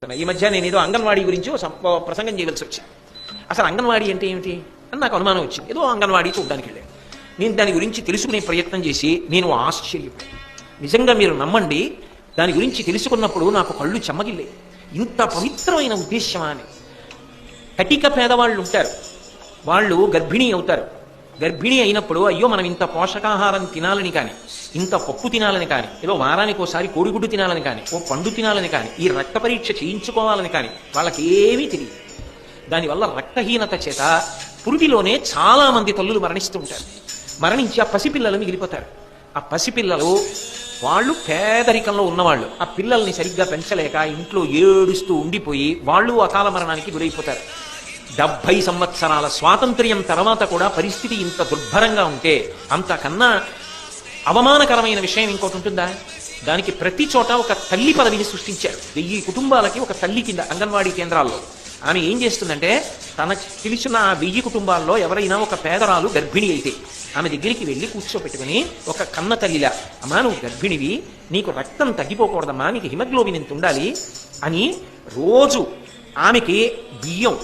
ఈ మధ్య నేను ఏదో అంగన్వాడీ గురించి ప్రసంగం చేయవలసి వచ్చింది. అసలు అంగన్వాడీ అంటే ఏమిటి అని నాకు అనుమానం వచ్చింది. ఏదో అంగన్వాడీ చూడడానికి వెళ్ళాను. నేను దాని గురించి తెలుసుకునే ప్రయత్నం చేసి నేను ఆశ్చర్యపోయాను. నిజంగా మీరు నమ్మండి, దాని గురించి తెలుసుకున్నప్పుడు నాకు కళ్ళు చెమ్మగిల్లాయి. ఇంత పవిత్రమైన ఉద్దేశ్యమా అని. కటిక పేదవాళ్ళు ఉంటారు, వాళ్ళు గర్భిణీ అవుతారు. గర్భిణీ అయినప్పుడు అయ్యో మనం ఇంత పోషకాహారం తినాలని కానీ, ఇంత పప్పు తినాలని కానీ, ఏదో వారానికి ఒకసారి కోడిగుడ్డు తినాలని కానీ, ఓ పండు తినాలని కానీ, ఈ రక్త పరీక్ష చేయించుకోవాలని కానీ వాళ్ళకి ఏమీ తెలియదు. దానివల్ల రక్తహీనత చేత పురుటిలోనే చాలా మంది తల్లులు మరణిస్తుంటారు. మరణించి ఆ పసిపిల్లలు మిగిలిపోతారు. ఆ పసిపిల్లలు వాళ్ళు పేదరికంలో ఉన్నవాళ్ళు, ఆ పిల్లల్ని సరిగ్గా పెంచలేక ఇంట్లో ఏడుస్తూ ఉండిపోయి వాళ్ళు అకాల మరణానికి గురైపోతారు. 70 సంవత్సరాల స్వాతంత్ర్యం తర్వాత కూడా పరిస్థితి ఇంత దుర్భరంగా ఉంటే అంతకన్నా అవమానకరమైన విషయం ఇంకోటి ఉంటుందా? దానికి ప్రతి చోట ఒక తల్లి పదవిని సృష్టించారు. 1000 కుటుంబాలకి ఒక తల్లి కింద అంగన్వాడీ కేంద్రాల్లో. ఆమె ఏం చేస్తుందంటే, తనకు తెలిసిన 1000 కుటుంబాల్లో ఎవరైనా ఒక పేదరాలు గర్భిణి అయితే ఆమె దగ్గరికి వెళ్ళి కూర్చోపెట్టుకుని ఒక కన్న తల్లిలా, అమ్మా నువ్వు గర్భిణివి, నీకు రక్తం తగ్గిపోకూడదమ్మా, నీకు హిమోగ్లోబిన్ ఎంత ఉండాలి అని రోజు ఆమెకి బియ్యం,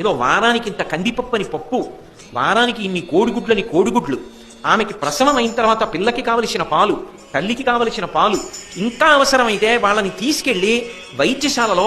ఏదో వారానికి ఇంత కందిపప్పు పప్పు, వారానికి ఇన్ని కోడిగుడ్లు, ఆమెకి ప్రసవం అయిన తర్వాత పిల్లకి కావలసిన పాలు, తల్లికి కావలసిన పాలు, ఇంకా అవసరమైతే వాళ్ళని తీసుకెళ్లి వైద్యశాలలో